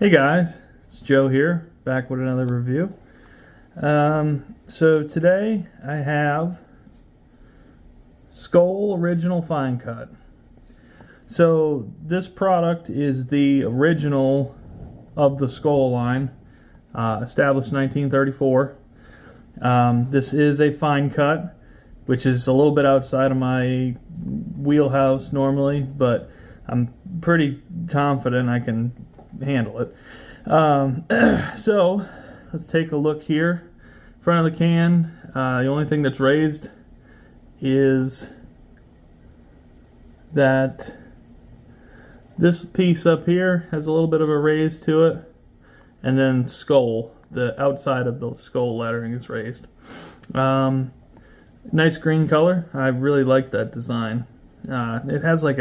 Hey guys, it's Joe here, back with another review. So today I have Skoal Original Fine Cut. So this product is the original of the Skoal line, established in 1934. This is a fine cut, which is a little bit outside of my wheelhouse normally, but I'm pretty confident I can handle it. So let's take a look here. Front of the can, the only thing that's raised is that this piece up here has a little bit of a raise to it, and then Skoal, the outside of the Skoal lettering is raised. Nice green color. I really like that design. It has like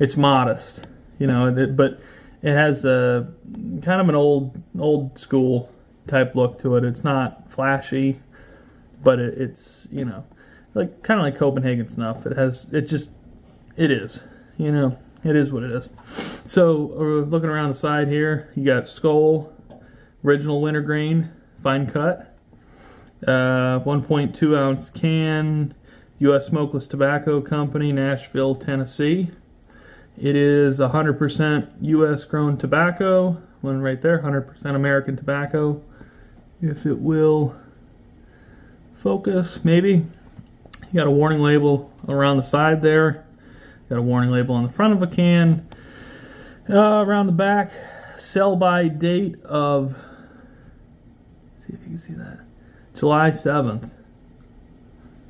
it's modest, you know, but it has a kind of an old school type look to it. It's not flashy, but it's, you know, like kind of like Copenhagen snuff. It is, you know, it is what it is. So looking around the side here, you got Skoal Original Wintergreen Fine Cut, 1.2 ounce can, U.S. Smokeless Tobacco Company, Nashville, Tennessee. It is 100% U.S. grown tobacco. One right there, 100% American tobacco. If it will focus, maybe. You got a warning label around the side there. Got a warning label on the front of a can. Around the back, sell by date of, see if you can see that, July 7th.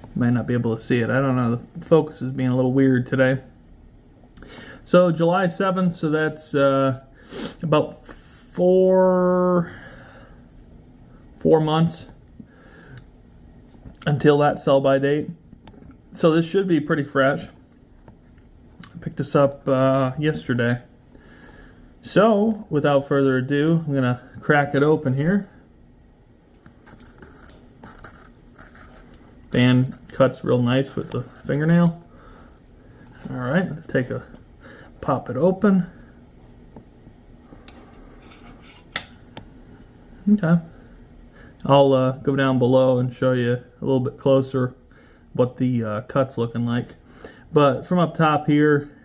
You might not be able to see it. I don't know. The focus is being a little weird today. So July 7th, so that's about four months until that sell-by date. So this should be pretty fresh. I picked this up yesterday. So without further ado, I'm gonna crack it open here. Band cuts real nice with the fingernail. All right, let's pop it open. Okay. I'll go down below and show you a little bit closer what the cut's looking like. But from up top here,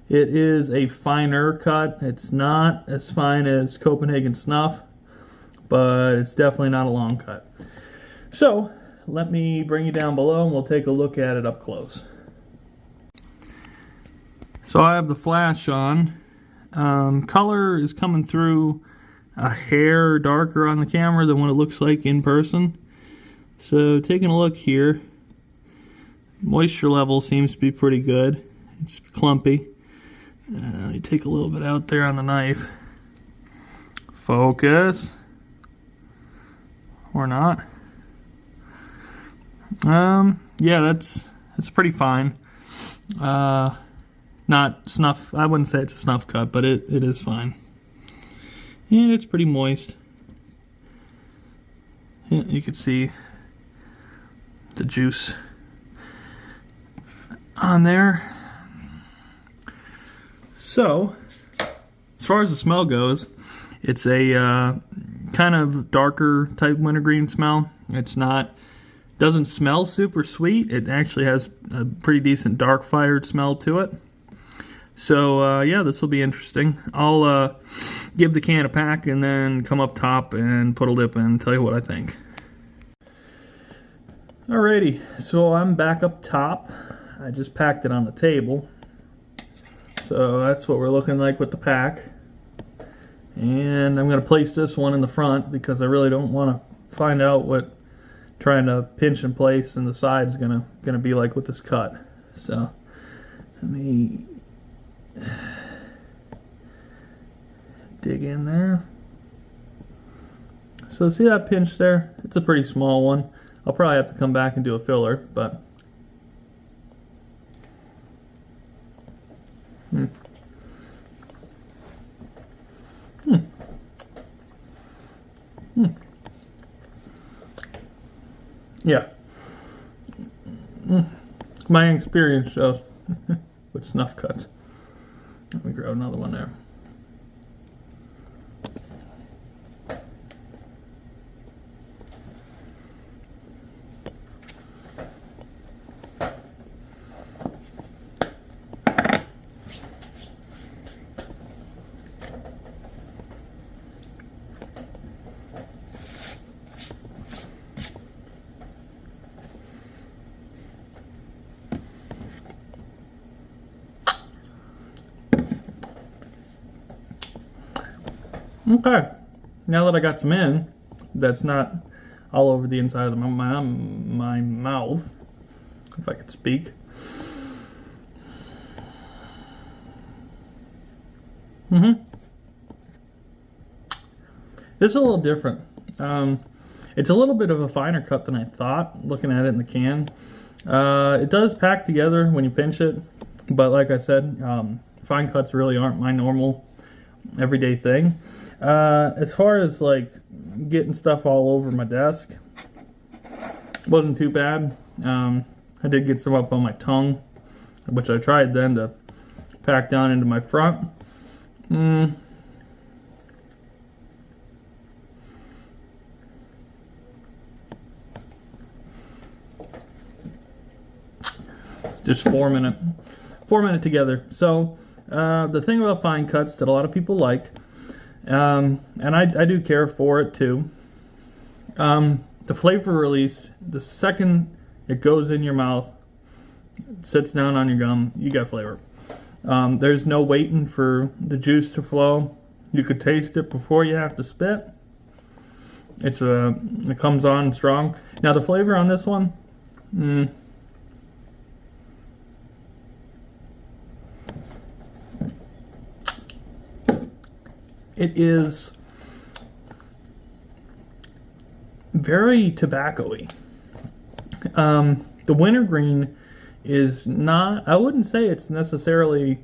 it is a finer cut. It's not as fine as Copenhagen snuff, but it's definitely not a long cut. So let me bring you down below and we'll take a look at it up close. So I have the flash on. Color is coming through a hair darker on the camera than what it looks like in person. So taking a look here, moisture level seems to be pretty good. It's clumpy. Let me take a little bit out there on the knife. Focus. Or not. Yeah, that's pretty fine. Not snuff, I wouldn't say it's a snuff cut, but it is fine. And it's pretty moist. Yeah, you can see the juice on there. So, as far as the smell goes, it's a kind of darker type wintergreen smell. Doesn't smell super sweet. It actually has a pretty decent dark fired smell to it. So yeah, this will be interesting. I'll give the can a pack and then come up top and put a lip in and tell you what I think. Alrighty, so I'm back up top. I just packed it on the table. So that's what we're looking like with the pack. And I'm going to place this one in the front because I really don't want to find out what trying to pinch and place in the side is gonna be like with this cut. So let me dig in there. So see that pinch there? It's a pretty small one. I'll probably have to come back and do a filler, but yeah. My experience shows with snuff cuts. Let me grab another one there. Okay. Now that I got some in, that's not all over the inside of my mouth, if I could speak. This is a little different. It's a little bit of a finer cut than I thought, looking at it in the can. It does pack together when you pinch it, but like I said, fine cuts really aren't my normal everyday thing. As far as like getting stuff all over my desk, wasn't too bad. I did get some up on my tongue, which I tried then to pack down into my front. Just 4 minute together. So the thing about fine cuts that a lot of people like, and I do care for it too, the flavor release, the second it goes in your mouth, sits down on your gum, you got flavor. There's no waiting for the juice to flow. You could taste it before you have to spit. It comes on strong. Now the flavor on this one, it is very tobacco-y. The wintergreen is not, I wouldn't say it's necessarily,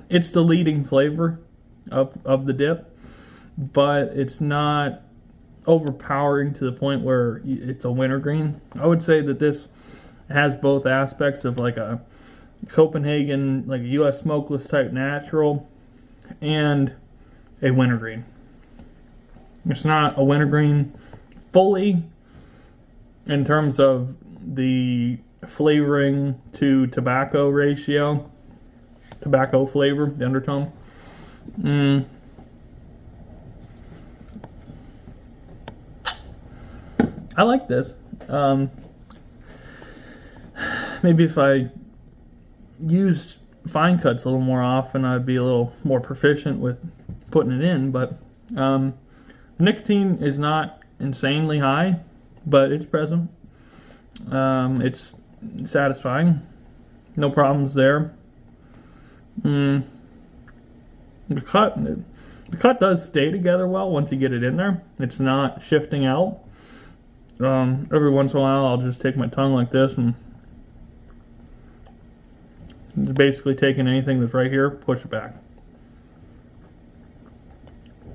it's the leading flavor of the dip, but it's not overpowering to the point where it's a wintergreen. I would say that this has both aspects of like a Copenhagen, like a U.S. smokeless type natural, and a wintergreen. It's not a wintergreen fully in terms of the flavoring to tobacco ratio, tobacco flavor, the undertone. I like this. Maybe if I used fine cuts a little more often, I'd be a little more proficient with putting it in, but nicotine is not insanely high, but it's present. It's satisfying. No problems there. The cut does stay together well once you get it in there. It's not shifting out. Every once in a while, I'll just take my tongue like this and basically taking anything that's right here, push it back.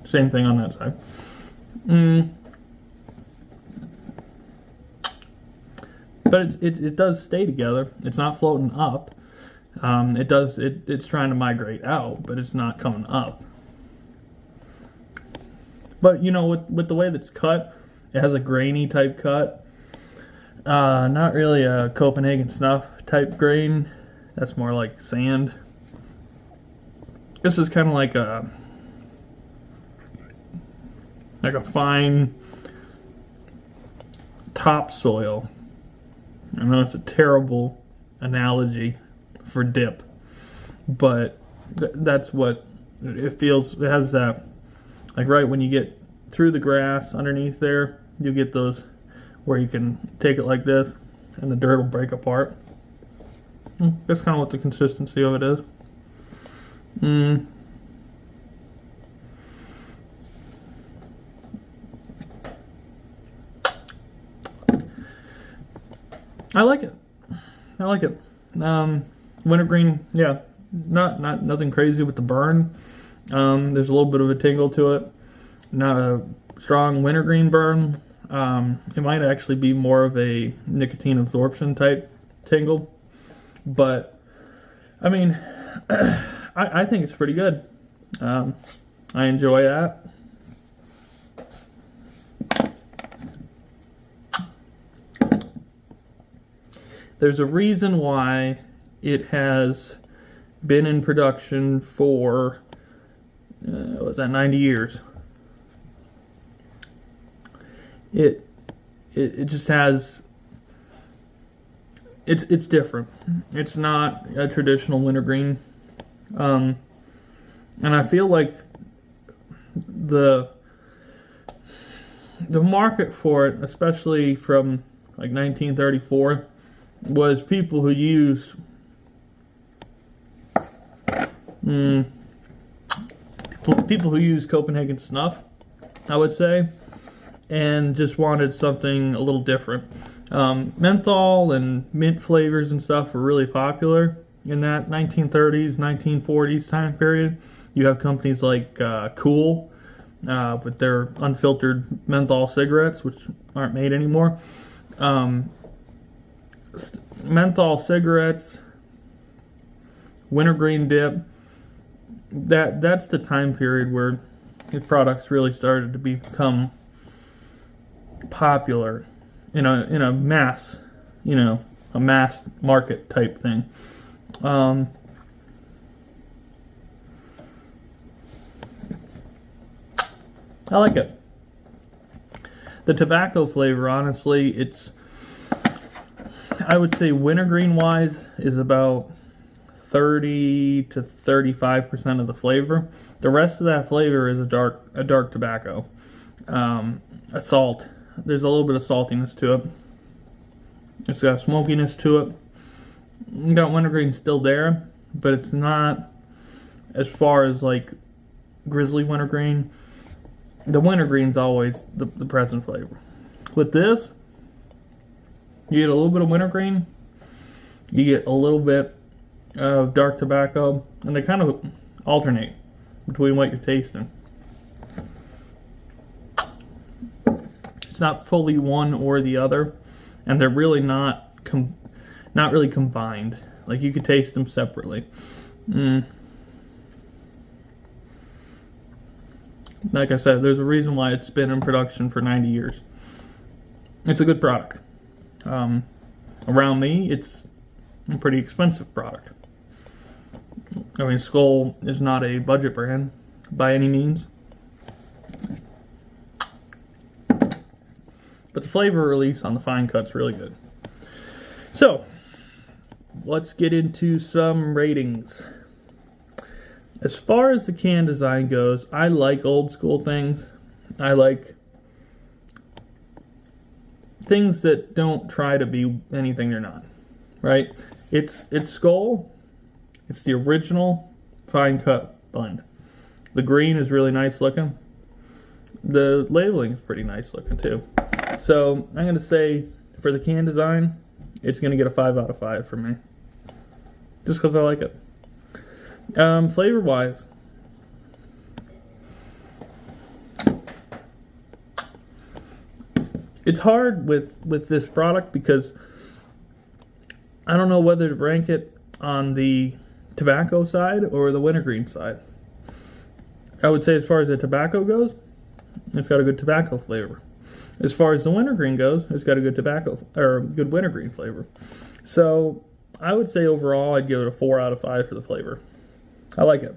Same thing on that side. But it does stay together. It's not floating up. It's trying to migrate out, but it's not coming up. But you know, with the way that's cut, it has a grainy type cut. Not really a Copenhagen snuff type grain. That's more like sand. This is kind of like a fine topsoil. I know it's a terrible analogy for dip, but that's what it feels. It has that, like right when you get through the grass underneath there, you get those where you can take it like this and the dirt will break apart. That's kind of what the consistency of it is. I like it. Wintergreen, yeah, nothing crazy with the burn. There's a little bit of a tingle to it. Not a strong wintergreen burn. It might actually be more of a nicotine absorption type tingle. But, I mean, I think it's pretty good. I enjoy that. There's a reason why it has been in production for, what was that, 90 years. It just has, it's different. It's not a traditional wintergreen. And I feel like the market for it, especially from like 1934, was people who used people who used Copenhagen snuff, I would say, and just wanted something a little different. Menthol and mint flavors and stuff were really popular in that 1930s, 1940s time period. You have companies like Skoal with their unfiltered menthol cigarettes, which aren't made anymore. Menthol cigarettes, wintergreen dip. That's the time period where these products really started to become popular in a mass, a mass market type thing. I like it. The tobacco flavor, honestly, I would say wintergreen wise is about 30 to 35% of the flavor. The rest of that flavor is a dark tobacco. A salt. There's a little bit of saltiness to it. It's got smokiness to it. You got wintergreen still there, but it's not as far as like grizzly wintergreen. The wintergreen's always the present flavor. With this, you get a little bit of wintergreen, you get a little bit of dark tobacco, and they kind of alternate between what you're tasting. It's not fully one or the other, and they're really not really combined. Like you could taste them separately. Like I said, there's a reason why it's been in production for 90 years. It's a good product. Around me, it's a pretty expensive product. I mean, Skoal is not a budget brand by any means. But the flavor release on the fine cut's really good. So, let's get into some ratings. As far as the can design goes, I like old school things. I like things that don't try to be anything they're not, right? It's Skoal. It's the original fine cut blend. The green is really nice looking. The labeling is pretty nice looking too. So I'm going to say for the can design, it's going to get a 5 out of 5 for me. Just because I like it. Flavor wise, it's hard with this product because I don't know whether to rank it on the tobacco side or the wintergreen side. I would say as far as the tobacco goes, it's got a good tobacco flavor. As far as the wintergreen goes, it's got a good tobacco or good wintergreen flavor. So I would say overall I'd give it a 4 out of 5 for the flavor. I like it.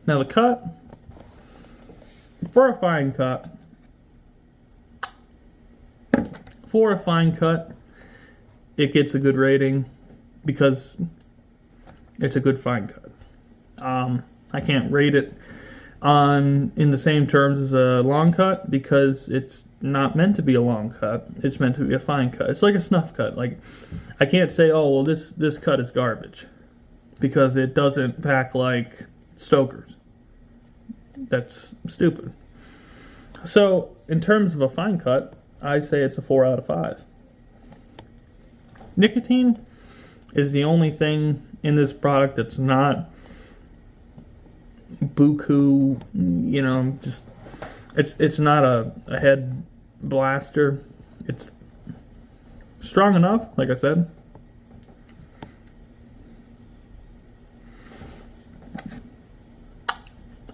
Now the cut, for a fine cut, it gets a good rating because it's a good fine cut. I can't rate it in the same terms as a long cut because it's not meant to be a long cut. It's meant to be a fine cut. It's like a snuff cut. Like I can't say, oh well, this cut is garbage because it doesn't pack like Stoker's. That's stupid. So in terms of a fine cut, I say it's a 4 out of 5. Nicotine is the only thing in this product that's not buku, just it's not a head blaster. It's strong enough, like I said.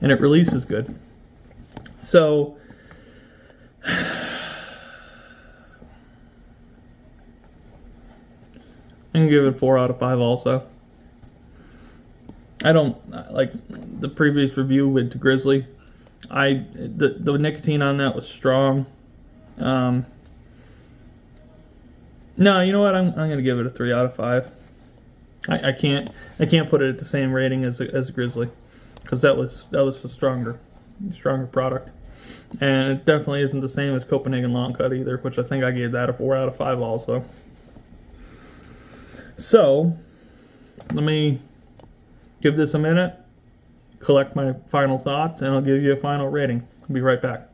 And it releases good. So I'm going to give it 4 out of 5 also. I don't like the previous review with Grizzly. The nicotine on that was strong. No, you know what? I'm going to give it a 3 out of 5. I can't put it at the same rating as Grizzly because that was stronger. stronger product. And it definitely isn't the same as Copenhagen Long Cut either, which I think I gave that a 4 out of 5 also. So, let me give this a minute, collect my final thoughts, and I'll give you a final rating. I'll be right back.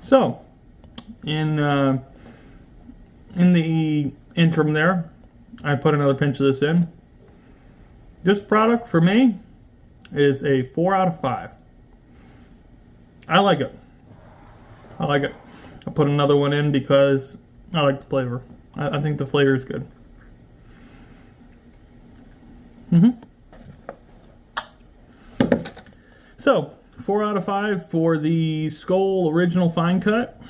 So, in the interim there, I put another pinch of this in. This product, for me, is a 4 out of 5. I like it. I like it. I put another one in because I like the flavor. I think the flavor is good. So, 4 out of 5 for the Skoal Original Fine Cut.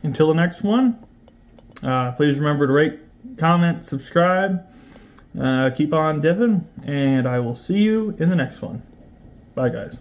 Until the next one, please remember to rate, comment, subscribe, keep on dipping, and I will see you in the next one. Bye, guys.